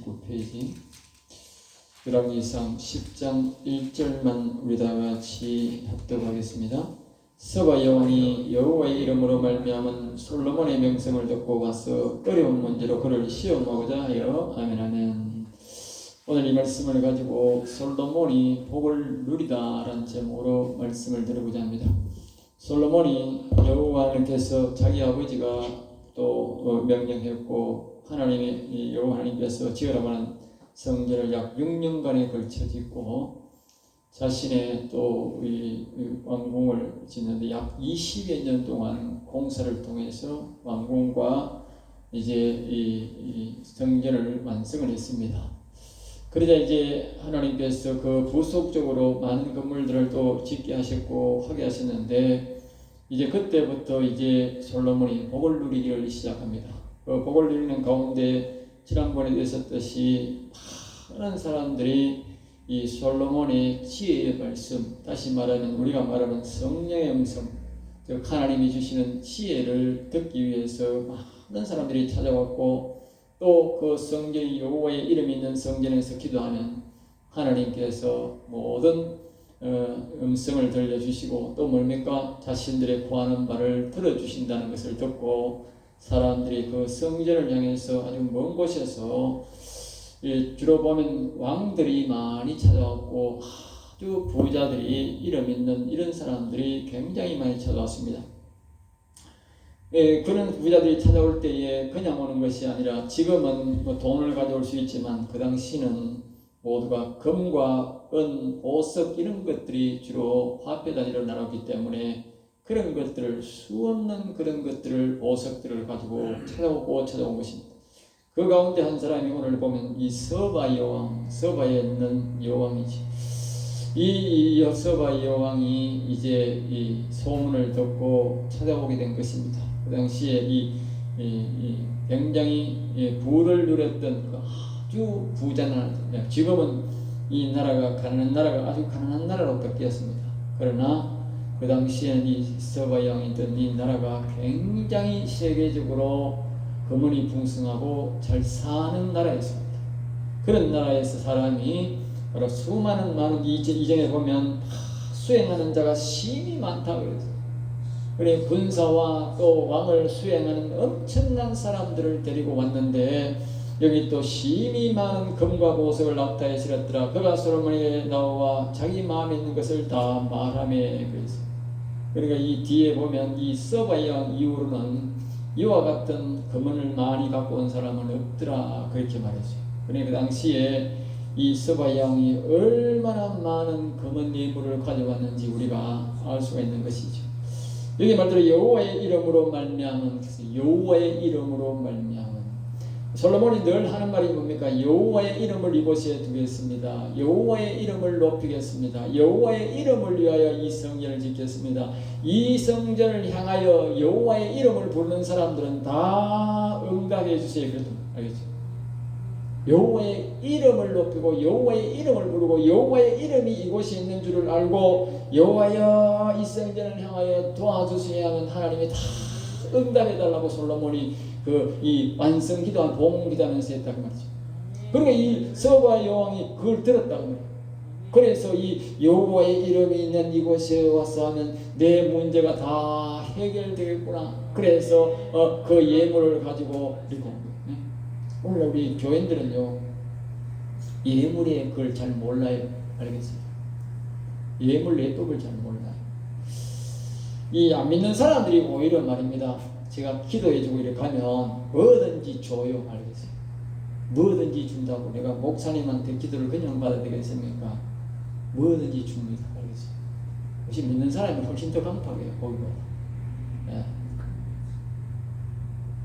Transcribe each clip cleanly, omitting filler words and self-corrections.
29페이지 열왕기상 10장 1절만 우리 다 같이 합독하겠습니다. 서바 여왕이 여호와의 이름으로 말미암은 솔로몬의 명성을 듣고 와서 어려운 문제로 그를 시험하고자 하여 아멘 아멘. 오늘 이 말씀을 가지고 솔로몬이 복을 누리다라는 제목으로 말씀을 드리고자 합니다. 솔로몬이 여호와께서 자기 아버지가 또 명령했고 하나님의 여호와 하나님께서 지으라고 하는 성전을 약 6년간에 걸쳐 짓고 자신의 또 이 왕궁을 짓는데 약 20여 년 동안 공사를 통해서 왕궁과 이제 이 성전을 완성을 했습니다. 그러자 이제 하나님께서 그 부속적으로 많은 건물들을 또 짓게 하셨고 하게 하셨는데 이제 그때부터 이제 솔로몬이 복을 누리기를 시작합니다. 그 복을 누리는 가운데 지난번에 있었듯이 많은 사람들이 이 솔로몬의 지혜의 말씀, 다시 말하면 우리가 말하는 성령의 음성, 즉 하나님이 주시는 지혜를 듣기 위해서 많은 사람들이 찾아왔고 또 그 성전 여호와의 이름이 있는 성전에서 기도하면 하나님께서 모든 음성을 들려주시고 또 뭡니까? 자신들의 구하는 바를 들어주신다는 것을 듣고 사람들이 그 성전을 향해서 아주 먼 곳에서 주로 보면 왕들이 많이 찾아왔고 아주 부자들이 이름 있는 이런 사람들이 굉장히 많이 찾아왔습니다. 그런 부자들이 찾아올 때에 그냥 오는 것이 아니라 지금은 뭐 돈을 가져올 수 있지만 그 당시는 모두가 금과 은, 보석 이런 것들이 주로 화폐 단위로 나눴기 때문에 그런 것들을 수없는 그런 것들을 보석들을 가지고 찾아온 것입니다. 그 가운데 한 사람이 오늘 보면 이 서바 여왕, 서바에 있는 여왕이지. 이 서바 여왕이 이제 이 소문을 듣고 찾아오게 된 것입니다. 그 당시에 이 굉장히 부를 누렸던 그 아주 부자나 지금은 이 나라가 가난한 나라가 아주 가난한 나라로 바뀌었습니다. 그러나 그 당시에는 이 서바 여왕이던 이 나라가 굉장히 세계적으로 거문이 풍성하고 잘 사는 나라였습니다. 그런 나라에서 사람이 바로 수많은 많은 이전에 보면 수행하는 자가 심히 많다고 그랬어요. 그래 군사와 또 왕을 수행하는 엄청난 사람들을 데리고 왔는데 여기 또 심히 많은 금과 보석을 낙타에 실었더라. 그가 솔로몬에게 나와 자기 마음에 있는 것을 다 말하매 그랬어요. 그러니까 이 뒤에 보면 이 서바 여왕 이후로는 이와 같은 금은을 많이 갖고 온 사람은 없더라 그렇게 말했어요. 그러니까 그 당시에 이 서바 여왕이 얼마나 많은 금은 예물을 가져왔는지 우리가 알 수가 있는 것이죠. 여기 말대로 여호와의 이름으로 말미암은 여호와의 이름으로 말미암은 솔로몬이 늘 하는 말이 뭡니까? 여호와의 이름을 이곳에 두겠습니다. 여호와의 이름을 높이겠습니다. 여호와의 이름을 위하여 이 성전을 짓겠습니다. 이 성전을 향하여 여호와의 이름을 부르는 사람들은 다 응답해 주세요. 그래도 알겠죠? 여호와의 이름을 높이고 여호와의 이름을 부르고 여호와의 이름이 이곳에 있는 줄을 알고 여호와여 이 성전을 향하여 도와주셔야 하는 하나님이 다 응답해 달라고 솔로몬이 이 완성 기도한 봉 기도하면서 했다고 말이죠. 그러니까 이 서바 여왕이 그걸 들었다고 말이에요. 그래서 이 여호와의 이름이 있는 이곳에 와서 하면 내 문제가 다 해결되겠구나. 그래서 그 예물을 가지고 이렇게 오늘 우리 교인들은요 예물의 그걸 잘 몰라요. 알겠어요? 예물 예법을 잘 몰라요. 이 안 믿는 사람들이 오히려 말입니다. 제가 기도해주고 이렇게 가면 뭐든지 줘요. 알겠어요? 뭐든지 준다고 내가 목사님한테 기도를 그냥 받아야 되겠습니까? 뭐든지 줍니다. 알겠어요? 혹시 믿는 사람이 훨씬 더 강팍해요. 거기보다.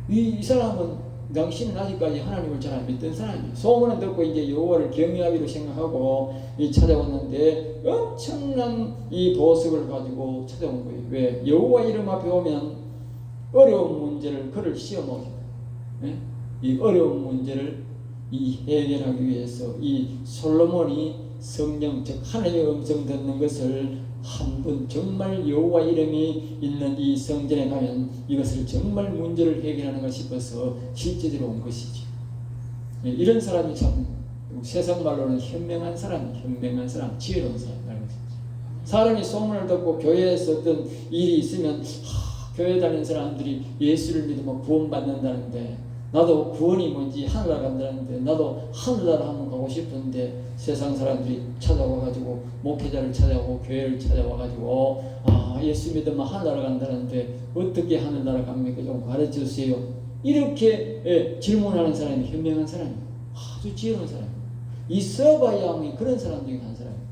이 사람은 당신은 아직까지 하나님을 잘 안 믿던 사람이에요. 소문은 듣고 이제 여호와를 경외하기로 생각하고 생각하는데 엄청난 이 보석을 가지고 찾아온 거예요. 왜? 여호와 이름 앞에 오면 어려운 문제를 그를 시험하게 이 어려운 문제를 해결하기 위해서 이 솔로몬이 성령 즉 하나님의 음성 듣는 것을 한번 정말 여호와 이름이 있는 이 성전에 가면 이것을 정말 문제를 해결하는가 싶어서 실제적으로 온 것이죠. 이런 사람이 참 세상 말로는 현명한 사람, 지혜로운 사람. 사람이 소문을 듣고 교회에서 어떤 일이 있으면 교회 다니는 사람들이 예수를 믿으면 구원받는다는데, 나도 구원이 뭔지 하늘나라 간다는데, 나도 하늘나라 한번 가고 싶은데, 세상 사람들이 찾아와가지고 목회자를 찾아오고 교회를 찾아와가지고 예수 믿으면 하늘나라 간다는데 어떻게 하늘나라 갑니까? 좀 가르쳐 주세요. 이렇게 질문하는 사람이 현명한 사람이에요. 아주 지혜로운 사람이에요. 이 서바 양이 그런 사람 중에 한 사람이에요.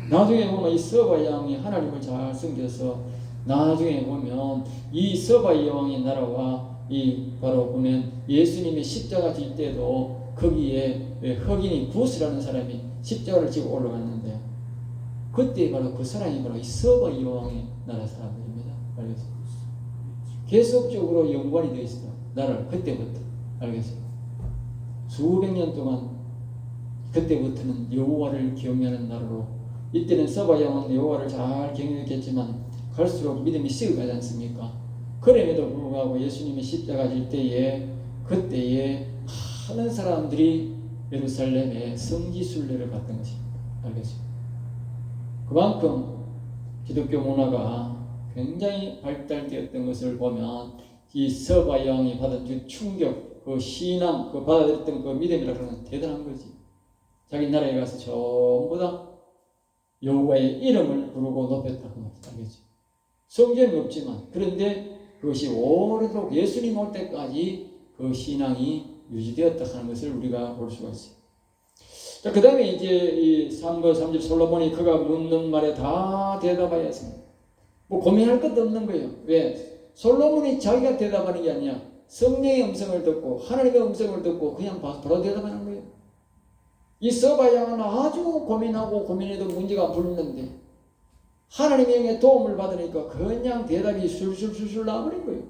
나중에 보면 이 서바 양이 하나님을 잘 섬겨서, 나중에 보면 이 서바 여왕의 나라와 이 바로 보면 예수님의 십자가 질 때도 거기에 흑인이 구스라는 사람이 십자가를 지고 올라갔는데, 그때 바로 그 사람이 바로 이 서바 여왕의 나라 사람들입니다. 알겠어요? 계속적으로 연관이 되어 있어요. 나라를 그때부터. 알겠어요? 수백 년 동안 그때부터는 여호와를 경외하는 나라로, 이때는 서바 여왕은 여호와를 잘 경외했겠지만 갈수록 믿음이 식어가지 않습니까? 그럼에도 불구하고 예수님이 십자가 질 때에, 그때에 많은 사람들이 예루살렘에 성지순례를 갔던 것입니다. 알겠죠? 그만큼 기독교 문화가 굉장히 발달되었던 것을 보면, 이 서바 여왕이 받은 그 충격, 그 신앙, 그 받아들였던 그 믿음이라는 건 대단한 거지. 자기 나라에 가서 전부 다 여호와의 이름을 부르고 높였다고 말이죠. 알겠죠? 성전은 없지만, 그런데 그것이 오래도록 예수님 올 때까지 그 신앙이 유지되었다 하는 것을 우리가 볼 수가 있어요. 자, 그 다음에 이제 이 3번 3절 솔로몬이 그가 묻는 말에 다 대답하였습니다. 뭐 고민할 것도 없는 거예요. 왜? 솔로몬이 자기가 대답하는 게 아니야. 성령의 음성을 듣고 하나님의 음성을 듣고 그냥 바로 대답하는 거예요. 이 서바 양은 아주 고민하고 고민해도 문제가 불는데, 하나님의 영의 도움을 받으니까 그냥 대답이 술술술술 나와버린 거예요.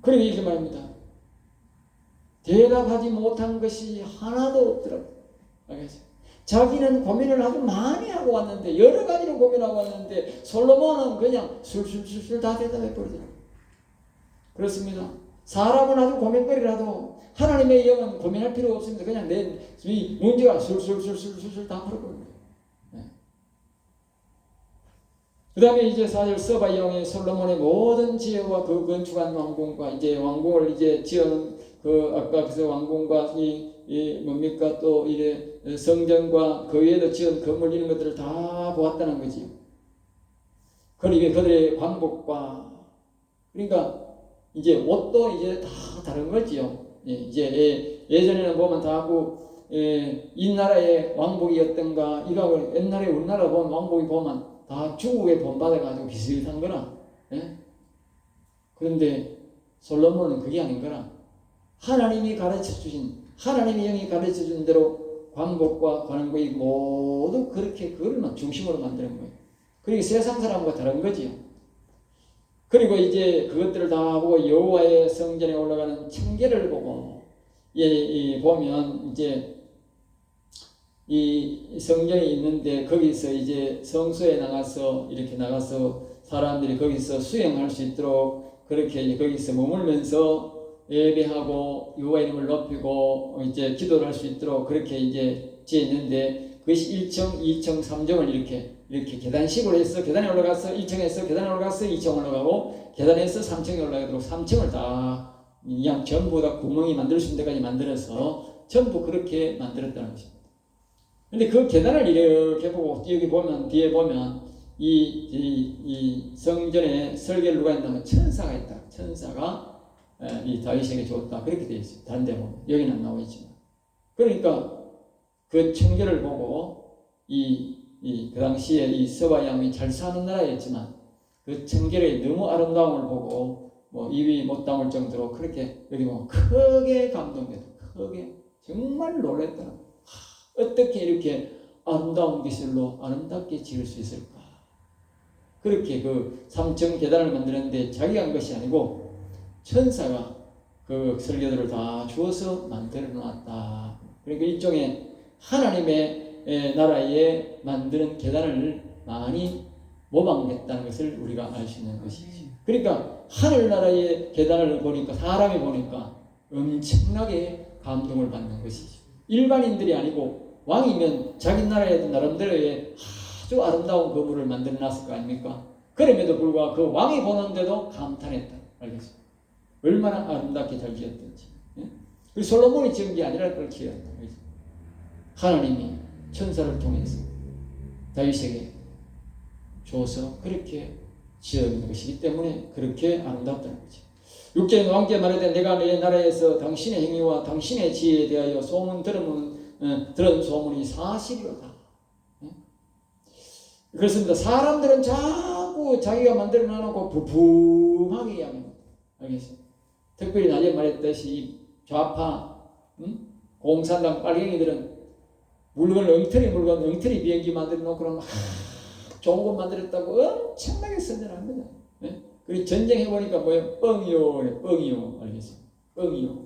그러니까 이렇게 말합니다. 대답하지 못한 것이 하나도 없더라고요. 알겠어요? 자기는 고민을 아주 많이 하고 왔는데, 여러 가지로 고민하고 왔는데, 솔로몬은 그냥 술술술술 다 대답해 버리더라고요. 그렇습니다. 사람은 아주 고민거리를 하도 하나님의 영은 고민할 필요 없습니다. 그냥 내 문제가 술술술술술 다 풀어버립니다. 그 다음에 이제 4절 서바 여왕의 솔로몬의 모든 지혜와 그 건축한 왕궁과 이제 왕궁을 이제 지은 그 아까 그래서 왕궁과 이 뭡니까 또 이래 성전과 그 위에도 지은 건물 이런 것들을 다 보았다는 거지요. 그러니까 그들의 광복과, 그러니까 이제 옷도 이제 다 다른 거지요. 이제 예전에는 보면 다 하고 이 나라의 왕복이었던가, 이거 옛날에 우리나라 보면 왕복이 보면 다 중국에 본받아가지고 비슷한 거라. 그런데 솔로몬은 그게 아닌 거라. 하나님이 가르쳐주신, 하나님의 영이 가르쳐준 대로 광복과 관원국이 모두 그렇게 그걸만 중심으로 만드는 거예요. 그리고 세상 사람과 다른 거지요. 그리고 이제 그것들을 다 보고 여호와의 성전에 올라가는 청계를 보고, 보면 이제 이 성전이 있는데 거기서 이제 성소에 나가서 이렇게 나가서 사람들이 거기서 수행할 수 있도록 그렇게 이제 거기서 머물면서 예배하고 여호와의 이름을 높이고 이제 기도를 할 수 있도록 그렇게 이제 지었는데, 그것이 1층, 2층, 3층을 이렇게 계단식으로 해서 계단에 올라가서 1층에서 계단에 올라가서 2층 올라가고 계단에서 3층에 올라가도록 3층을 다 그냥 전부 다 구멍이 만들 수 있는 데까지 만들어서 전부 그렇게 만들었다는 것입니다. 근데 그 계단을 이렇게 보고 여기 보면 뒤에 보면 이 성전에 설계를 누가 했냐면 천사가 있다. 천사가 이 다윗에게 줬다. 그렇게 되어 있어요. 다른 데 보면 여기는 안 나와 있지만. 그러니까 그 청계를 보고 그 당시에 이 서바 양이 잘 사는 나라였지만 그 청계의 너무 아름다움을 보고 뭐 입이 못 담을 정도로 그렇게 여기 보면 크게 감동돼서 크게 정말 놀랬더라고요. 어떻게 이렇게 아름다운 기술로 아름답게 지을 수 있을까? 그렇게 그 3층 계단을 만드는데 자기가 한 것이 아니고 천사가 그 설계도를 다 주어서 만들어 놨다. 그러니까 일종의 하나님의 나라에 만드는 계단을 많이 모방했다는 것을 우리가 알 수 있는 것이죠. 그러니까 하늘나라의 계단을 보니까 사람이 보니까 엄청나게 감동을 받는 것이죠. 일반인들이 아니고 왕이면 자기 나라의 나름대로의 아주 아름다운 건물을 만들어 놨을 거 아닙니까? 그럼에도 불구하고 그 왕이 보는데도 감탄했다. 알겠습니다. 얼마나 아름답게 잘 지었던지. 그 솔로몬이 지은 게 아니라 그걸 지었다. 하나님이 천사를 통해서 다윗에게 줘서 그렇게 지은 것이기 때문에 그렇게 아름답다는 거지. 6절에 왕께 말하되 내가 내 나라에서 당신의 행위와 당신의 지혜에 대하여 들은 소문이 사실이로다. 그렇습니다. 사람들은 자꾸 자기가 만들어 놔놓고 부품하게 이야기합니다. 알겠어요? 특별히 낮에 말했듯이 좌파 공산당 빨갱이들은 엉터리 비행기 만들어 놓고 그러면 좋은 거 만들었다고 엄청나게 선전합니다. 네? 그리고 전쟁해보니까 뭐예요? 뻥이요. 알겠어요? 뻥이요.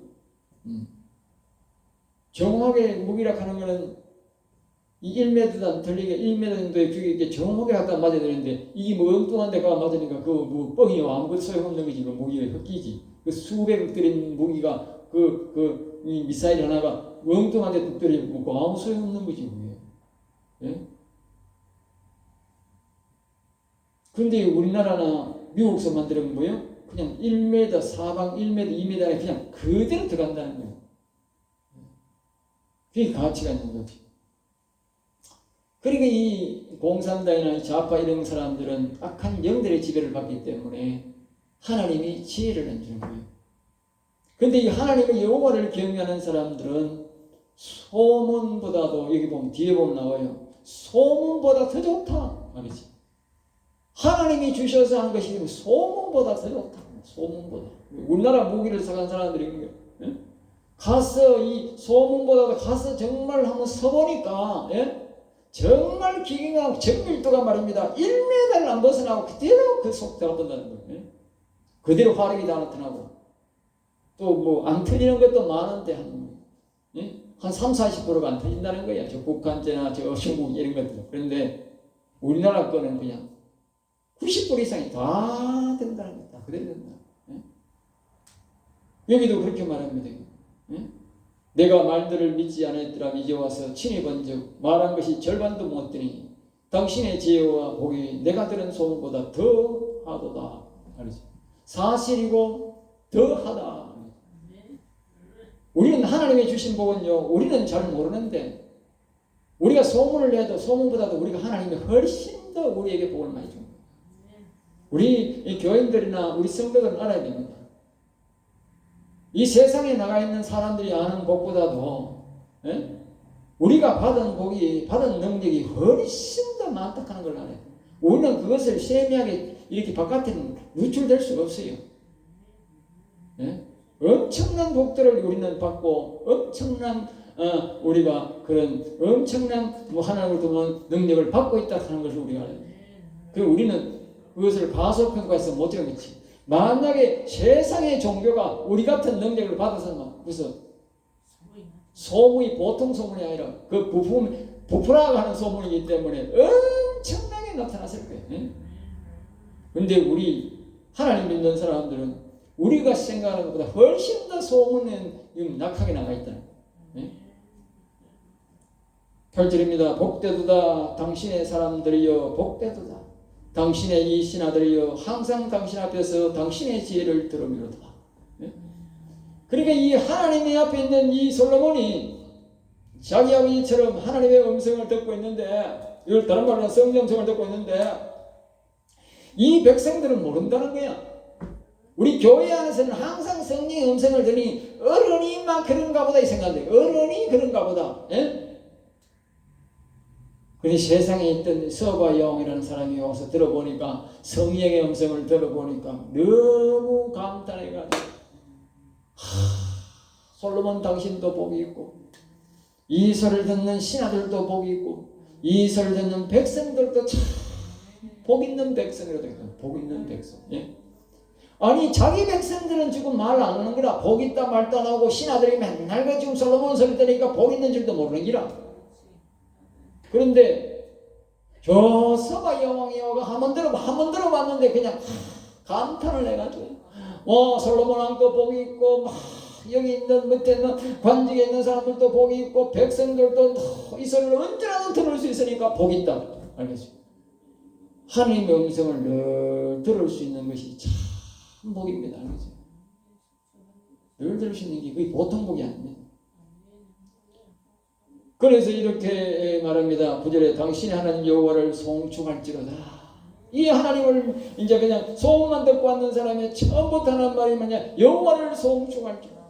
정확하게 무기라 하는 거는 이 1m도 안 틀리게 1m 정도의 규격에 정확하게 갖다 맞아야 되는데 이게 뭐 엉뚱한 데가 맞으니까 그거 뭐 뻥이요. 아무것도 소용없는 거지. 그 무기가 헛기지. 그 수백억 들인 무기가 이 미사일 하나가 엉뚱한 데 떨어지고 아무 소용없는 거지. 예? 근데 우리나라나 미국에서 만들면 뭐예요? 그냥 1m 사방 1m 2m 안에 그냥 그대로 들어간다는 거예요. 그게 가치가 있는 거지. 그러니까 이 공산당이나 이 좌파 이런 사람들은 악한 영들의 지배를 받기 때문에 하나님이 지혜를 안 주는 거예요. 근데 이 하나님의 여호와를 경외하는 사람들은 소문보다도 여기 보면 뒤에 보면 나와요. 소문보다 더 좋다. 말이지. 하나님이 주셔서 한 것이 소문보다 더 좋다. 소문보다. 우리나라 무기를 사간 사람들이 있는 거예요. 예? 가서 이 소문보다도 가서 정말 한번 서보니까 예? 정말 기경하고 정밀도가 말입니다. 1m를 안 벗어나고 그대로 그 속 들어간다는 거예요. 예? 그대로 화력이 다 나타나고 또 뭐 안 틀리는 것도 많은데 한 30-40%가 안 틀린다는 거야. 저 북한제나 저 중국 이런 것들. 그런데 우리나라 거는 그냥 90% 이상이 다 된다는 거다. 그대로 된다. 여기도 그렇게 말합니다. 내가 말들을 믿지 않았더라 이제 와서 친히 본즉 말한 것이 절반도 못 되니 당신의 지혜와 복이 내가 들은 소문보다 더 하도다. 사실이고 더 하다. 우리는 하나님이 주신 복은요, 우리는 잘 모르는데 우리가 소문을 내도 소문보다도 우리가 하나님이 훨씬 더 우리에게 복을 많이 줍니다. 우리 이 교인들이나 우리 성도들은 알아야 됩니다. 이 세상에 나가 있는 사람들이 아는 복보다도 우리가 받은 복이 받은 능력이 훨씬 더 많다 하는 걸 알아요. 우리는 그것을 세미하게 이렇게 바깥에 누출될 수가 없어요. 엄청난 복들을 우리는 받고 엄청난 우리가 그런 엄청난 하나님을 통한 능력을 받고 있다 하는 것을 우리가 알아요. 그 우리는 그것을 과소평가해서 못 정했지. 만약에 세상의 종교가 우리 같은 능력을 받아서 무슨 소문이 보통 소문이 아니라 그 부풀어가 하는 소문이기 때문에 엄청나게 나타났을 거예요. 근데 우리 하나님 믿는 사람들은 우리가 생각하는 것보다 훨씬 더 소문은 약하게 나가 있다. 8절입니다. 복되도다 당신의 사람들이여 복되도다. 당신의 이 신하들이여 항상 당신 앞에서 당신의 지혜를 들으미로다. 그러니까 이 하나님의 앞에 있는 이 솔로몬이 자기 아버지처럼 하나님의 음성을 듣고 있는데, 이걸 다른 말로 성령 음성을 듣고 있는데 이 백성들은 모른다는 거야. 우리 교회 안에서는 항상 성령의 음성을 들으니 어른이 막 그런가 보다 이 생각인데, 어른이 그런가 보다. 근데 세상에 있던 서바 영이라는 사람이 와서 들어보니까, 성령의 음성을 들어보니까 너무 감탄해가지고 솔로몬 당신도 복이 있고, 이 소리를 듣는 신하들도 복이 있고, 이 소리를 듣는 백성들도 참 복 있는 백성이라고 했다. 복 있는 백성. 아니 자기 백성들은 지금 말 안 하는 거라. 복 있다 말도 안 하고 신하들이 맨날 그 지금 솔로몬 소리 들으니까 복 있는 줄도 모르는 기라. 그런데 저 서바 여왕이 와가 한 번 들어봤는데 그냥 감탄을 해가지고 솔로몬 왕도 복이 있고 막 여기 있는 밑에 있는 관직에 있는 사람들도 복이 있고 백성들도 이 소리를 언제라도 들을 수 있으니까 복이 있다. 알겠죠? 하나님의 음성을 늘 들을 수 있는 것이 참 복입니다. 알겠죠? 늘 들을 수 있는 게 거의 보통 복이 아닙니다. 그래서 이렇게 말합니다. 9절에 당신이 하나님 여호와를 송축할지로다. 이 하나님을 이제 그냥 소문만 듣고 왔는 사람이 처음부터 하는 말이 뭐냐? 여호와를 송축할지로다.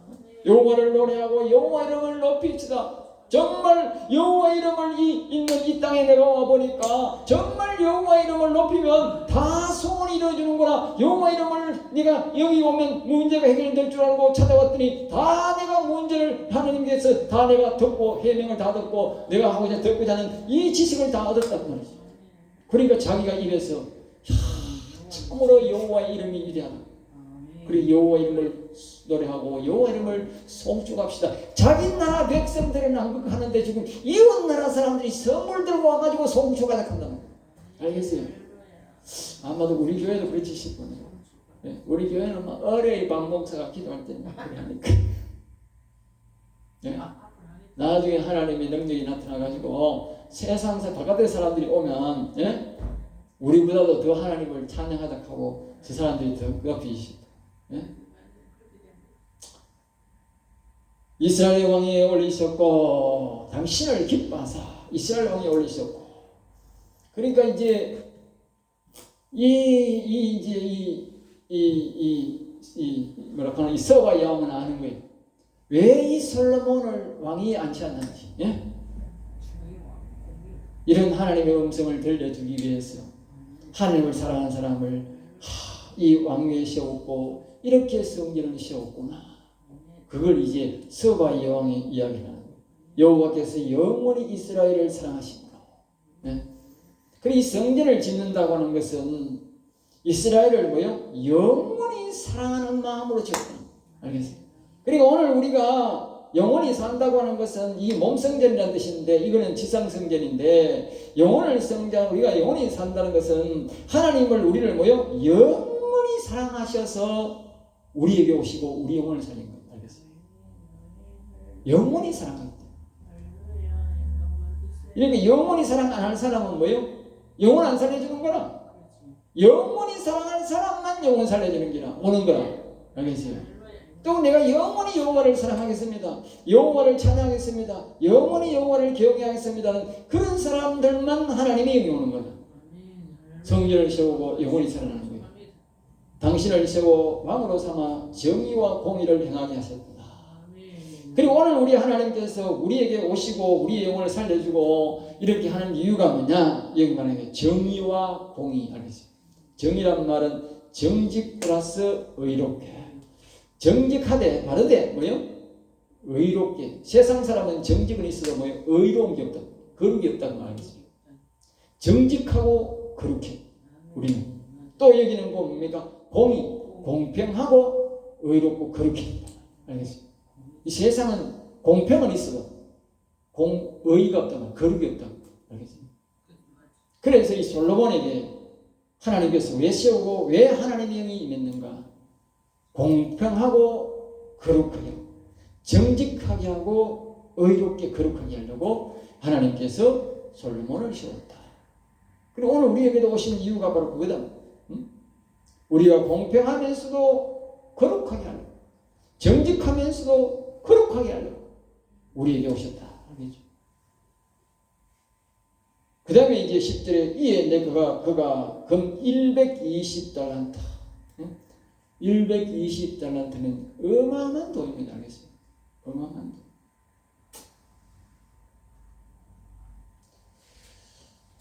여호와를 노래하고 여호와 이름을 높이치다. 정말 여호와 이름을 있는 이 땅에 내가 와보니까 정말 여호와 이름을 높이면 다 소원이 이루어지는구나. 여호와 이름을 네가 여기 오면 문제가 해결될 줄 알고 찾아왔더니 다 내가 문제를 하나님께서 다 내가 듣고 해명을 다 듣고 내가 하고자 듣고자 하는 이 지식을 다 얻었단 말이죠. 그러니까 자기가 입에서 참으로 여호와의 이름이 위대하다. 그리고 여호와 이름을 노래하고 여호와 이름을 송축합시다. 자기 나라 백성들은 남극하는데 지금 이웃 나라 사람들이 선물 들고 와가지고 송축하자 한다는 거예요. 알겠어요? 아마도 우리 교회도 그렇지 싶거든요. 네? 우리 교회는 막 어려이 박목사가 기도할 때는 그래 하니까. 네? 나중에 하나님의 능력이 나타나가지고 세상에서 바깥의 사람들이 오면 네? 우리보다도 더 하나님을 찬양하다 하고 그 사람들이 더 높이시다. 네? 이스라엘 왕이 올리셨고 당신을 기뻐하사 이스라엘 왕이 올리셨고 그러니까 이제 뭐랄까 이 서바 여왕은 아는 거예요. 왜 이 솔로몬을 왕이 앉지 않는지 예? 이런 하나님의 음성을 들려주기 위해서 하나님을 사랑하는 사람을 이 왕위에 세웠고 이렇게 성전을 세웠구나. 그걸 이제 서바 여왕이 이야기하는 거예요. 여호와께서 영원히 이스라엘을 사랑하시므로. 네? 그리고 이 성전을 짓는다고 하는 것은 이스라엘을 뭐요? 영원히 사랑하는 마음으로 짓다. 알겠어요? 그리고 오늘 우리가 영원히 산다고 하는 것은 이 몸성전이라는 뜻인데 이거는 지상성전인데 영원을 성전 우리가 영원히 산다는 것은 하나님을 우리를 뭐요? 영원히 사랑하셔서 우리에게 오시고 우리 영혼을 살린 거예요. 알겠어요? 영원히 사랑합니다. 이렇게 영원히 사랑 안 할 사람은 뭐예요? 영혼 안 살려주는 거라. 영원히 사랑하는 사람만 영혼 살려주는 기라 오는 거라. 알겠어요? 또 내가 영원히 여호와를 사랑하겠습니다. 여호와를 찬양하겠습니다. 영원히 여호와를 경외하겠습니다. 그런 사람들만 하나님이 영이 오는 거다. 성전을 세우고 영원히 살아나는 거예요. 당신을 세워 왕으로 삼아 정의와 공의를 행하게 하셨구나. 그리고 오늘 우리 하나님께서 우리에게 오시고 우리의 영혼을 살려주고 이렇게 하는 이유가 뭐냐? 여기 말하는 정의와 공의. 알겠어요? 정의란 말은 정직 플러스 의롭게. 정직하되 바르되 뭐요? 의롭게. 세상 사람은 정직은 있어도 뭐요? 의로운 게 없다. 거룩이 없다고 말하겠어요. 정직하고 거룩해. 우리는. 또 여기는 뭡니까? 공의, 공평하고 의롭고 거룩해. 알겠어요? 이 세상은 공평은 있어도 의의가 없다고 거룩이 없다고. 알겠어요? 그래서 이 솔로몬에게 하나님께서 왜 세우고 왜 하나님의 영이 임했는가? 공평하고 거룩하게 하고 정직하게 하고 의롭게 거룩하게 하려고 하나님께서 솔로몬을 세웠다. 그리고 오늘 우리에게도 오신 이유가 바로 그거다. 응? 우리가 공평하면서도 거룩하게 하려고 정직하면서도 거룩하게 하려고 우리에게 오셨다. 알겠죠? 그 다음에 이제 10절에 이에 그가 금 120달란트 120달란트는 어마어마한 돈입니다. 알겠어요? 어마어마한 돈.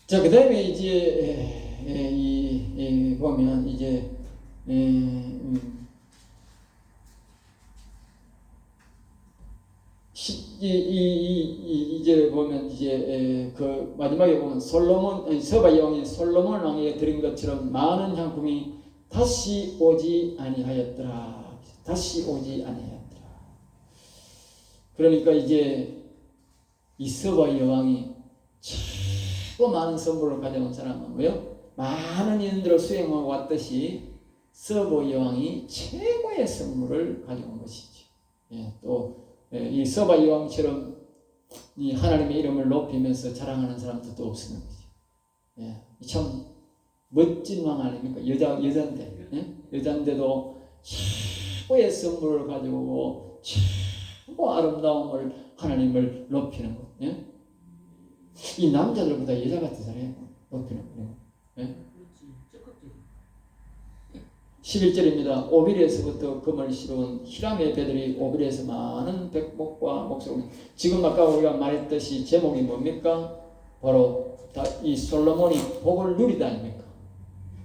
자, 그 다음에 이제 보면 이제 이제 보면 이제 그 마지막에 보면 서바 여왕이 솔로몬 왕에게 드린 것처럼 많은 향품이 다시 오지 아니하였더라. 다시 오지 아니하였더라. 그러니까 이제 이 서바 여왕이 최고 많은 선물을 가져온 사람은 뭐요? 많은 인들을 수행하고 왔듯이 서버 여왕이 최고의 선물을 가져온 것이죠. 예, 또 이 서바 여왕처럼 이 하나님의 이름을 높이면서 자랑하는 사람도 또 없는 거죠. 예, 참 멋진 왕 아닙니까? 여자인데, 여자인데도 최고의 선물을 가지고 최고 아름다움을 하나님을 높이는 거. 예? 이 남자들보다 여자가 더 잘해요. 높이는 거. 예? 11절입니다. 오빌에서부터 금을 실어온 히람의 배들이 오빌에서 많은 백목과 목소리. 지금 아까 우리가 말했듯이 제목이 뭡니까? 바로 이 솔로몬이 복을 누리다 아닙니까?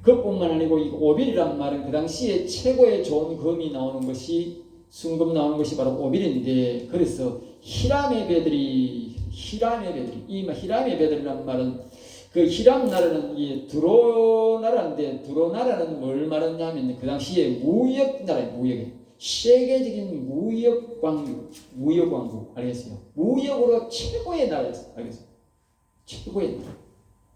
그뿐만 아니고 이 오빌이란 말은 그 당시에 최고의 좋은 금이 나오는 것이 순금 나오는 것이 바로 오빌인데, 그래서 히람의 배들이 이 히람의 배들이란 말은 그 히람 나라는 이 두로 나라인데, 두로 나라는 뭘 말하냐면 그 당시에 무역 나라예요. 무역에 세계적인 무역 왕국 알겠어요? 무역으로 최고의 나라였어요. 알겠어요? 최고의 나라.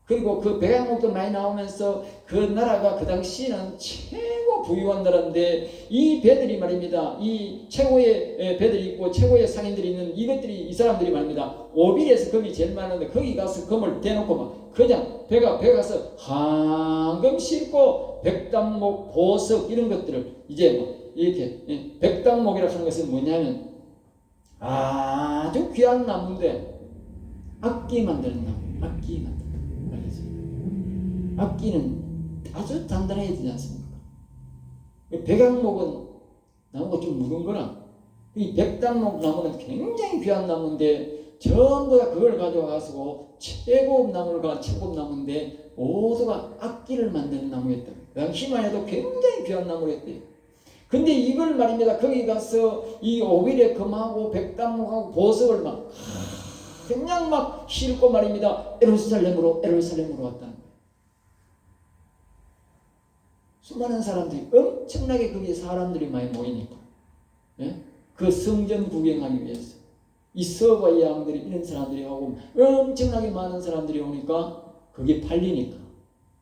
그리고 그 백양목도 많이 나오면서 그 나라가 그 당시에는 최고 부유한 나라인데, 이 배들이 말입니다. 이 최고의 배들이 있고 최고의 상인들이 있는 이것들이, 이 사람들이 말입니다. 오빌에서 금이 제일 많은데 거기 가서 금을 대놓고 막 그냥 배가 가서 황금 싣고 백단목, 보석 이런 것들을 이제 뭐 이렇게, 백단목이라고 하는 것은 뭐냐면 아주 귀한 나무인데 악기 만드는 나무, 악기 만드는. 악기는 아주 단단해야 되지 않습니까? 백악목은 나무가 좀 무거운 거라, 이 백단목 나무는 굉장히 귀한 나무인데 전부 다 그걸 가져와서 최고급 나무인데 모두가 악기를 만드는 나무였다. 그 당시만 해도 굉장히 귀한 나무였대요. 근데 이걸 말입니다. 거기 가서 이 오빌의 금하고 백단목하고 보석을 막 그냥 막 싣고 말입니다. 예루살렘으로 왔다는 거예요. 수많은 사람들이, 엄청나게 거기에 사람들이 많이 모이니까, 예? 그 성전 구경하기 위해서 이 서바 양들이, 이런 사람들이 하고 엄청나게 많은 사람들이 오니까 그게 팔리니까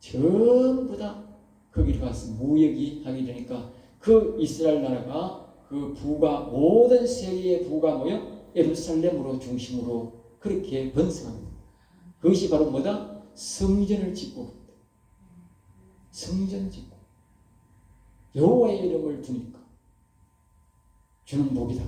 전부 다 거기로 가서 무역이 하게 되니까 그 이스라엘 나라가 그 부가, 모든 세계의 부가 모여 예루살렘으로 중심으로 그렇게 번성합니다. 그것이 바로 뭐다? 성전을 짓고, 성전 짓고 여호와의 이름을 두니까 주는 복이다.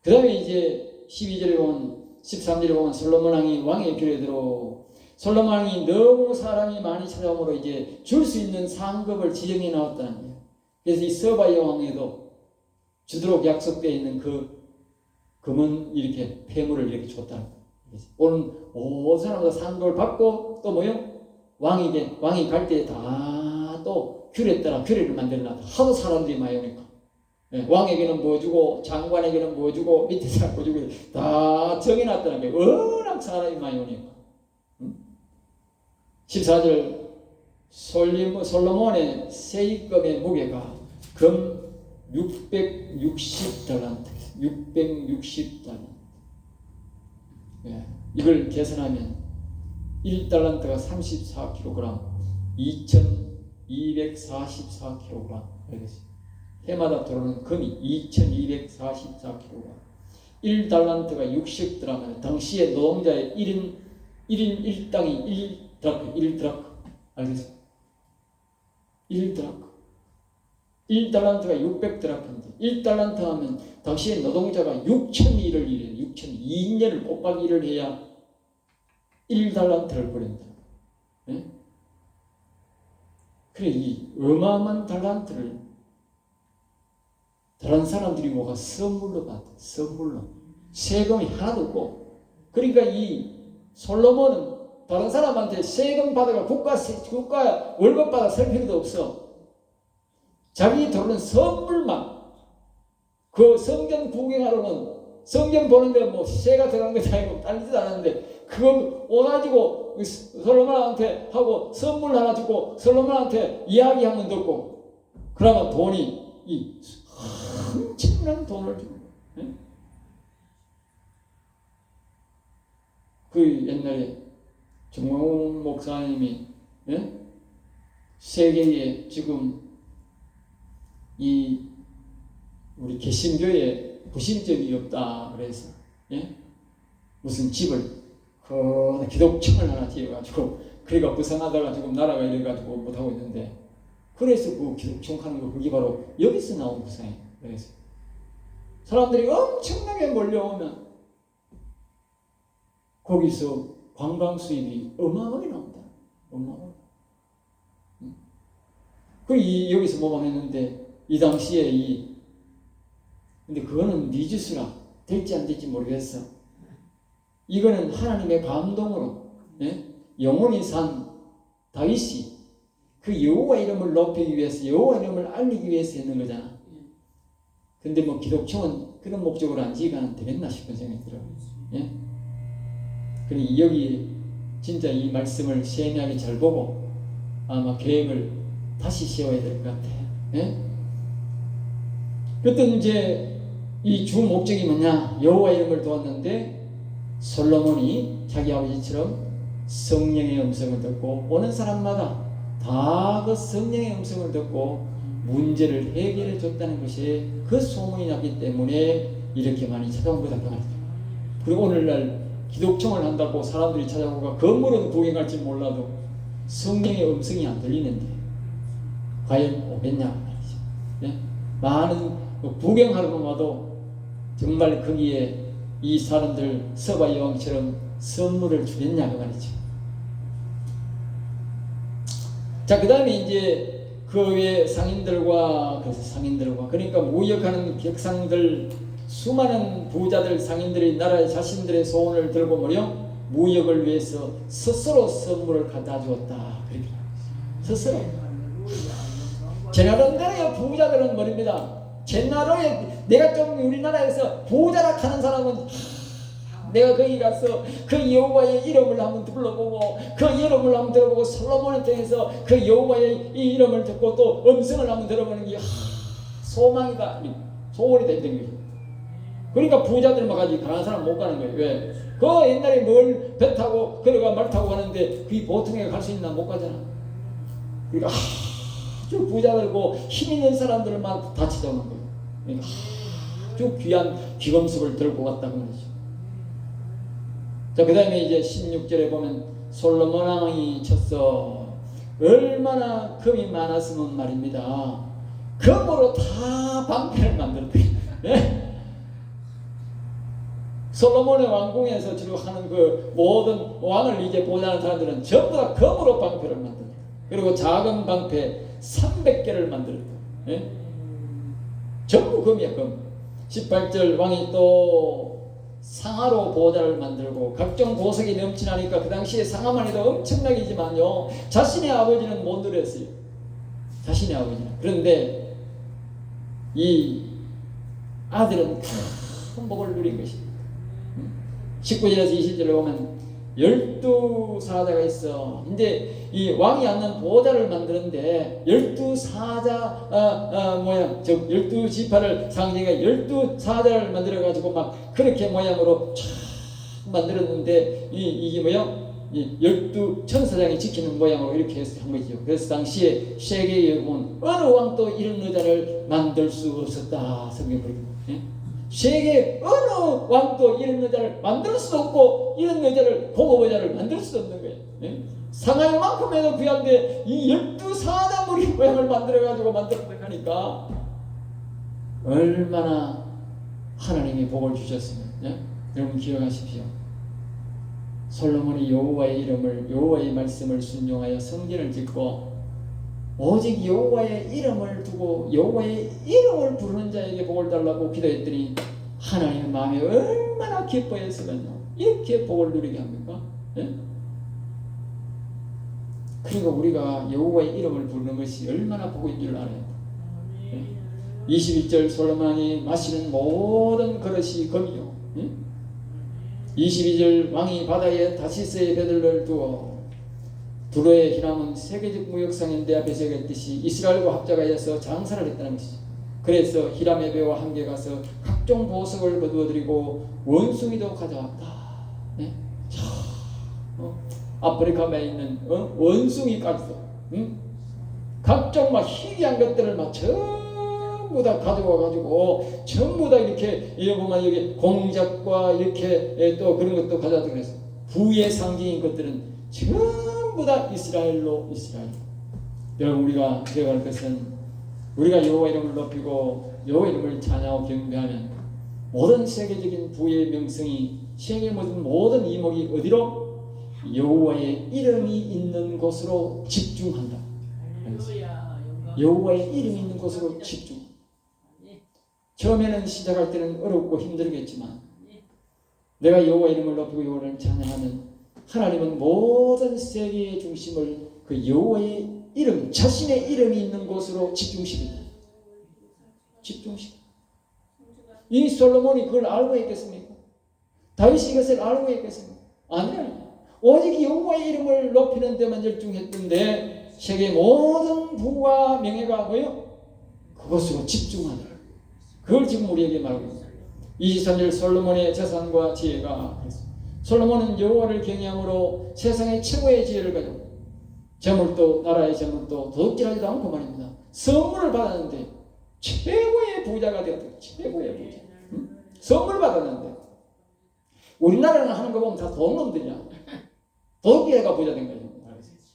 그 다음에 이제 12절에 보면, 13절에 보면 솔로몬 왕이 왕의 궤에 들어, 솔로몬 왕이 너무 사람이 많이 찾아오므로 이제 줄 수 있는 상급을 지정해 나왔다는 거예요. 그래서 이 서바 여왕에도 주도록 약속되어 있는 그 금은 이렇게 폐물을 이렇게 줬다는 거예요. 오늘 모든 사람마다 상급을 받고 또 뭐요? 왕이 갈 때 다 또 규례를 만들어놨다. 하도 사람들이 많이 오니까, 왕에게는 뭐 주고 장관에게는 뭐 주고 밑에 사람 뭐 주고 다 정해놨다는 게, 워낙 사람이 많이 오니까. 14절 솔로몬의 세입금의 무게가 금 660달란트. 이걸 계산하면 1달란트가 34kg, 2244kg. 알겠어요? 해마다 들어오는 금이 2244kg. 1달란트가 60드라마. 당시에 노동자의 1인 1땅이 1드라크. 알겠어요? 1드라크. 1달란트가 600드라크인데 1달란트 하면 당시에 노동자가 6,000일을 일해요. 2년을 곱하기 일을 해야 1달란트를 버린다. 네? 그래, 이 어마어마한 달란트를 다른 사람들이 뭐가 선물로 받아. 선물로. 세금이 하나도 없고. 그러니까 이 솔로몬은 다른 사람한테 세금 받아가 국가 월급 받아 살 필요도 없어. 자기 돈은 선물만. 그 성전 구경하러는, 성전 보는데 뭐 세가 들어간 것도 아니고 딸리지도 않았는데 그거 와가지고 솔로몬한테 하고 선물 하나 주고 솔로몬한테 이야기 한번 듣고, 그러면 돈이 이 엄청난 돈을 주는 거예요. 그 옛날에 정몽 목사님이, 세계에 지금 이 우리 개신교에 부심점이 없다 그래서 예? 무슨 집을 기독청을 하나 지어가지고 그래가 부상하다가 지금 나라가 이래가지고 못하고 있는데 그래서 그 기독청 하는 거 그게 바로 여기서 나온 부상이에요. 그래서 사람들이 엄청나게 몰려오면 거기서 관광 수입이 어마어마하게 나온다. 어마어마하게. 그 여기서 모방했는데 이 당시에 근데 그거는 네 짓이라 될지 안 될지 모르겠어. 이거는 하나님의 감동으로 예? 영원히 산 다윗이 그 여호와 이름을 높이기 위해서 여호와 이름을 알리기 위해서 했는 거잖아. 근데 뭐 기독청은 그런 목적으로 안 지어가면 되겠나 싶은 생각이 들어요. 예? 그러니 여기 진짜 이 말씀을 세밀하게 잘 보고 아마 계획을 다시 세워야 될 것 같아요. 예? 그때 이제 이 주 목적이 뭐냐? 여호와 이름을 두었는데 솔로몬이 자기 아버지처럼 성령의 음성을 듣고 오는 사람마다 다 그 성령의 음성을 듣고 문제를 해결해 줬다는 것이 그 소문이 났기 때문에 이렇게 많이 찾아온 거다. 그리고 오늘날 기독청을 한다고 사람들이 찾아오고 건물은 구경할지 몰라도 성령의 음성이 안 들리는데 과연 오겠냐 말이죠. 네? 많은 구경하러 와도 정말 거기에 이 사람들 서바 여왕처럼 선물을 주겠냐고 말이죠. 자, 그 다음에 이제 그 외 상인들과 그러니까 무역하는 객상들 수많은 부자들 상인들이 나라의 자신들의 소원을 들고 모여 무역을 위해서 스스로 선물을 갖다 주었다. 그렇게 스스로. 제 나름대로의 부자들은 말입니다. 제 나라에 내가 좀 우리나라에서 부자라 하는 사람은 내가 거기 가서 그 여호와의 이름을 한번 불러보고 그 이름을 한번 들어보고 솔로몬을 통해서 그 여호와의 이 이름을 듣고 또 음성을 한번 들어보는 게 소망이다. 소원이 됐던 거예요. 그러니까 부자들만 가지 가난한 사람 못 가는 거예요. 왜? 그 옛날에 뭘 배 타고 그래가 말 타고 가는데 그게 보통에 갈 수 있나? 못 가잖아. 그러니까 아주 부자들고 힘 있는 사람들만 다 찾아오는 거예요. 그러니까 아주 귀한 귀금속을 들고 왔다고 말이죠. 자, 그 다음에 이제 16절에 보면 솔로몬 왕이 쳤어. 얼마나 금이 많았으면 말입니다. 금으로 다 방패를 만들었대. 예? 솔로몬의 왕궁에서 주로 하는 그 모든 왕을 이제 보자는 사람들은 전부 다 금으로 방패를 만들었다. 그리고 작은 방패 300개를 만들었다. 예? 전부 금이야, 금. 18절 왕이 또 상하로 보좌를 만들고 각종 보석이 넘치나니까 그 당시에 상하만 해도 엄청나게지만요 자신의 아버지는 못 누렸어요. 자신의 아버지는. 그런데 이 아들은 큰 복을 누린 것입니다. 19절에서 20절에 보면 12사자가 있어. 이제 이 왕이 앉는 보좌를 만드는데 12사자 12지파를 상징해 12사자를 만들어 가지고 막 그렇게 모양으로 쫙 만들었는데 이게 뭐야? 12천사장이 지키는 모양으로 이렇게 해서 한 거죠. 그래서 당시에 세계에 보면 어느 왕도 이런 의자를 만들 수 없었다. 성경에 보니까. 세계 어느 왕도 이런 의자를 만들 수 없고 이런 의자를 고급 의자를 만들 수 없는 거예요. 상하이 만큼에도 귀한데 이 12사자물이 모양을 만들어가지고 만들었다고 하니까 얼마나 하나님이 복을 주셨으면. 여러분 기억하십시오. 솔로몬이 여호와의 이름을 여호와의 말씀을 순종하여 성전을 짓고 오직 여호와의 이름을 두고 여호와의 이름을 부르는 자에게 복을 달라고 기도했더니 하나님의 마음이 얼마나 기뻐했으면요 이렇게 복을 누리게 합니까? 그리고 우리가 여호와의 이름을 부르는 것이 얼마나 복인 줄 알아요. 21절 솔로몬이 마시는 모든 그릇이 금이요. 22절 왕이 바다에 다시스의 배들을 두어 두로의 히람은 세계적 무역상인데 앞에 세웠듯이 이스라엘과 합작하여서 장사를 했다는 것이죠. 그래서 히람의 배와 함께 가서 각종 보석을 거두어들이고 원숭이도 가져왔다. 아프리카에 있는 원숭이까지도 각종 막 희귀한 것들을 막 전부 전부 다 가져와 가지고 전부 다 이렇게 여기 보면 여기 공작과 이렇게 또 그런 것도 가져다 그래서 부의 상징인 것들은 전부 다 이스라엘. 여러분 우리가 기억할 것은 우리가 여호와 이름을 높이고 여호와 이름을 찬양하고 경배하면 모든 세계적인 부의 명성이 세계 모든 이목이 어디로? 여호와의 이름이 있는 곳으로 집중한다. 여호와의 이름이 있는 곳으로 집중. 처음에는 시작할 때는 어렵고 힘들겠지만 내가 여호와 이름을 높이고 여호와를 찬양하면 하나님은 모든 세계의 중심을 그 여호와의 이름, 자신의 이름이 있는 곳으로 집중시킵니다. 이 솔로몬이 그걸 알고 있겠습니까? 다윗이 이것을 알고 있겠습니까? 아니에요. 오직 여호와의 이름을 높이는 데만 열중했던데 세계의 모든 부와 명예가 뭐요? 그것으로 집중하더라. 그걸 지금 우리에게 말하고 있습니다. 23절 솔로몬의 재산과 지혜가 솔로몬은 여호와를 경외함으로 세상의 최고의 지혜를 가지고 재물도 나라의 재물도 도둑질하지도 않고 말입니다. 선물을 받았는데 최고의 부자가 되었다. 최고의 부자. 응? 선물 받았는데 우리나라는 하는 거 보면 다 돈놈들이야. 도둑질해가 부자 된 거죠.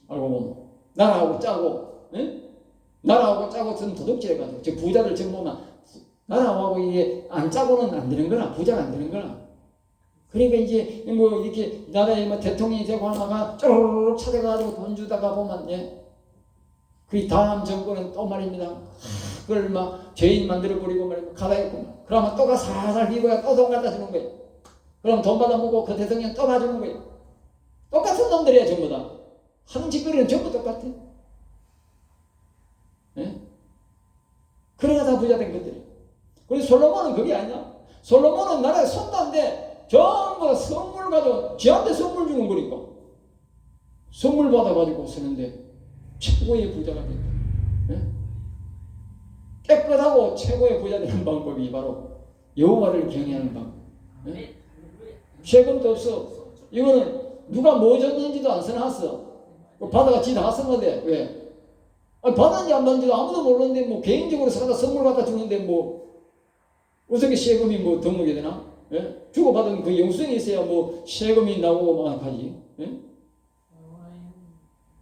알고 보면 나라하고 짜고, 응? 나라하고 짜고 전 도둑질해가지고 저 부자들 지금 보면 나라하고 이게 안 짜고는 안 되는 거나 부자가 안 되는 거나. 그러니까 이제 뭐 이렇게 나라에 뭐 대통령이 되고 하나가 쪼르륵 찾아가지고 돈 주다가 보면 그 다음 정권은 또 말입니다. 그걸 막 죄인 만들어버리고 말이고 가다 있고 그러면 또가 살살 비고야 또 돈 갖다 주는 거예요. 그럼 돈 받아먹고 그 대통령 또 봐주는 거예요. 똑같은 놈들이야 전부 다. 하는 짓거리는 전부 똑같아. 예? 그래야 다 부자 된 것들이. 그리고 솔로몬은 그게 아니야. 솔로몬은 나라의 손단데 전부 다 선물 가지고 지한테 선물 주는 거니까. 선물 받아가지고 쓰는데 최고의 부자가 된다. 예? 깨끗하고 최고의 부자 되는 방법이 바로 여호와를 경외하는 방법. 예? 세금도 없어. 이거는 누가 뭐 줬는지도 안 써놨어. 바다가 지 다 썼는데 왜? 아니, 받았는지 안 받는지도 아무도 모르는데 뭐 개인적으로 사다 선물 갖다 주는데 뭐 어떻게 세금이 뭐 더 먹게 되나? 예? 주고받은 그 영수증이 있어야 뭐 세금이 나오고 막 하지. 예?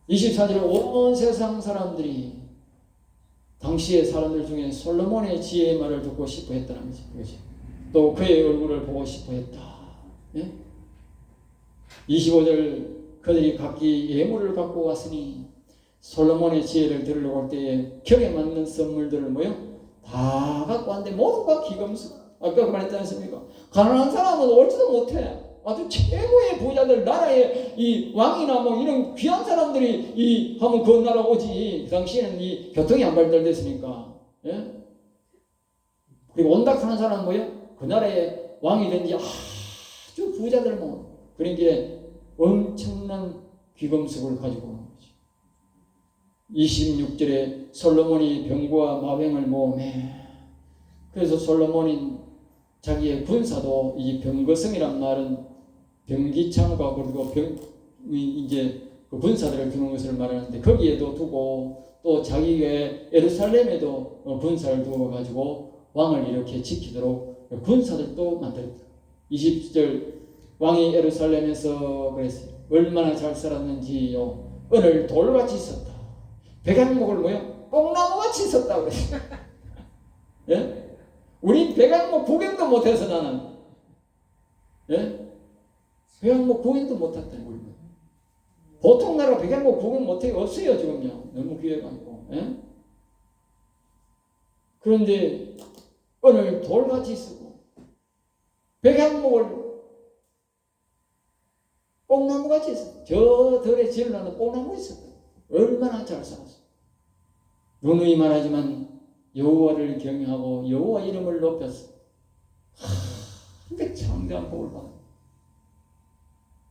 24절 온 세상 사람들이 당시의 사람들 중에 솔로몬의 지혜의 말을 듣고 싶어 했다는 거지. 또 그의 얼굴을 보고 싶어 했다. 예? 25절 그들이 각기 예물을 갖고 왔으니 솔로몬의 지혜를 들으러 올 때에 격에 맞는 선물들을 뭐요? 다 갖고 왔는데 모두가 기금수. 아까 그 말했지 않습니까? 가난한 사람은 올지도 못해. 아주 최고의 부자들 나라의 이 왕이나 뭐 이런 귀한 사람들이 이 하면 그 나라 오지. 그 당시에는 이 교통이 안 발달됐으니까. 예? 그리고 온다 하는 사람은 뭐요? 그 나라의 왕이 된지 아주 부자들 뭐 그런 게 엄청난 귀금속을 가지고 오는 거지. 26절에 솔로몬이 병과 마병을 모음해. 그래서 솔로몬이 자기의 군사도 이 병거성이란 말은 병기창과 그리고 이제 그 군사들을 두는 것을 말하는데 거기에도 두고 또 자기의 예루살렘에도 군사를 두어 가지고 왕을 이렇게 지키도록 군사들도 만들었다. 20절 왕이 예루살렘에서 그랬어요. 얼마나 잘 살았는지요. 오늘 돌같이 있었다. 백향목을 뭐요? 뽕나무같이 있었다 그랬어요. 예? 우리 백향목 구경도 못해서 나는. 예? 백향목 구경도 못했다. 보통 나라 백향목 구경 못해 없어요 지금요. 너무 귀해가지고. 예? 그런데 오늘 돌같이 있었고 백향목을 뽕나무같이 있었다. 저 들에 지으려는 뽕나무 있었다. 얼마나 잘 살았어. 누누이 말하지만 여호와를 경외하고 여호와 이름을 높였어. 근데 창대한 복을 받아.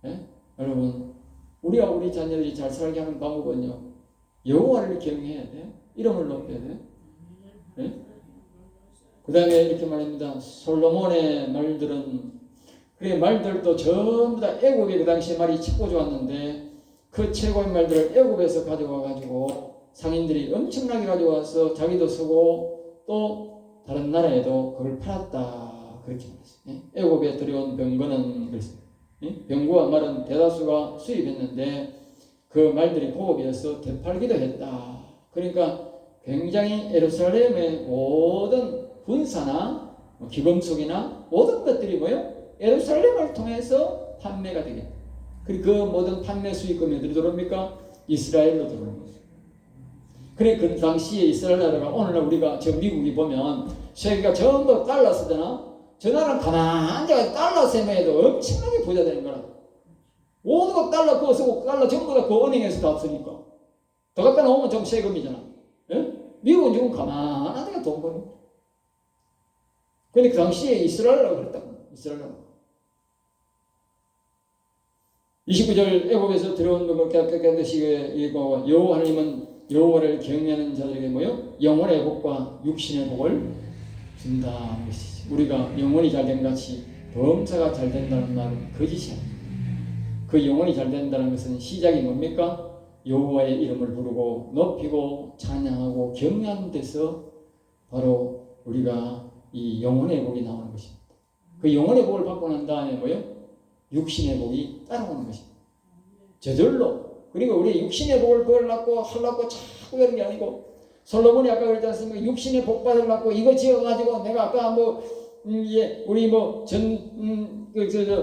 예? 여러분, 우리와 우리 자녀들이 잘 살게 하는 방법은요. 여호와를 경외해야 돼. 이름을 높여야 돼. 예? 그 다음에 이렇게 말합니다. 솔로몬의 말들은 그의 말들도 전부 다 애굽에 그 당시에 말이 최고 좋았는데 그 최고의 말들을 애굽에서 가져와 가지고 상인들이 엄청나게 가져와서 자기도 쓰고 또 다른 나라에도 그걸 팔았다 그렇게 말했어요. 애굽에 들여온 병거는 그랬어요. 병구와 말은 대다수가 수입했는데 그 말들이 고급이어서 되팔기도 했다. 그러니까 굉장히 예루살렘의 모든 군사나 기금속이나 모든 것들이 뭐요? 예루살렘을 통해서 판매가 되겠다. 그리고 그 모든 판매 수익금이 어디로 들어옵니까? 이스라엘로 들어오는 거죠. 그래 그 당시에 이스라엘 나라가 오늘날 우리가 저 미국이 보면 세계가 전부 달러 쓰잖아. 저 나라는 가만히 앉아가지고 달러 세매에도 엄청나게 부자 되는 거라. 모든 거 달러 그거 쓰고 달러 전부 다 그 은행에서 다 쓰니까. 더 갖다 놓으면 좀 세금이잖아. 예? 미국은 지금 가만하게 돈 버는 거야. 근데 그 당시에 이스라엘이라고 그랬다고. 이스라엘이라고. 29절 애굽에서 들어온 것 깨끗이 이거 여호와 하나님은 여호와를 경외하는 자들에게 뭐요? 영혼의 복과 육신의 복을 준다 것이지. 우리가 영혼이 잘된 같이 범사가 잘 된다는 말은 거짓이야. 그 영혼이 잘 된다는 것은 시작이 뭡니까? 여호와의 이름을 부르고 높이고 찬양하고 경외하는 데서 바로 우리가 이 영혼의 복이 나오는 것입니다. 그 영혼의 복을 받고 난 다음에 뭐요? 육신의 복이 따라오는 것입니다. 저절로. 그리고 우리 육신의 복을 벌려고 하려고 자꾸 그런 게 아니고 솔로몬이 아까 그랬지 않습니까? 육신의 복 받으려고 이거 지어가지고 내가 아까 우리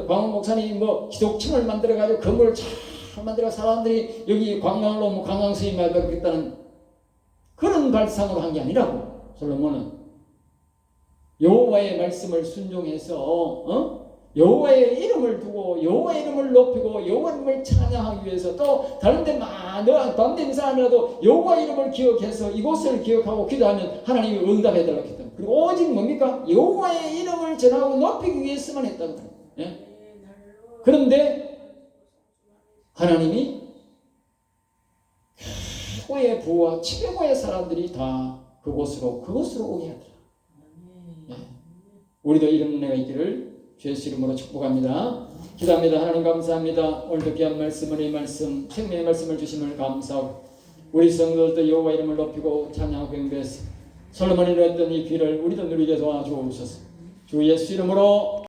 광원 목사님 기독청을 만들어가지고 건물을 잘 만들어 사람들이 여기 관광을 오면 관광 수입 받겠다는 그런 발상으로 한 게 아니라고. 솔로몬은 여호와의 말씀을 순종해서 여호와의 이름을 두고 여호와의 이름을 높이고 여호와의 이름을 찬양하기 위해서 또 다른데 반대인 사람이라도 여호와의 이름을 기억해서 이곳을 기억하고 기도하면 하나님이 응답해달라고 했다. 그리고 오직 뭡니까? 여호와의 이름을 전하고 높이기 위해서만 했다고. 예? 그런데 하나님이 최고의 부와 최고의 사람들이 다 그곳으로 오게 하더라. 예. 우리도 이런 은혜가 있기를 주의 이름으로 축복합니다. 기도합니다. 하나님 감사합니다. 오늘도 귀한 말씀을 이 말씀 생명의 말씀을 주심을 감사하고 우리 성도들도 여호와 이름을 높이고 찬양하고 경배해서 솔로몬이 누렸던 이 귀를 우리도 누리게 도와주옵소서. 주 예수 이름으로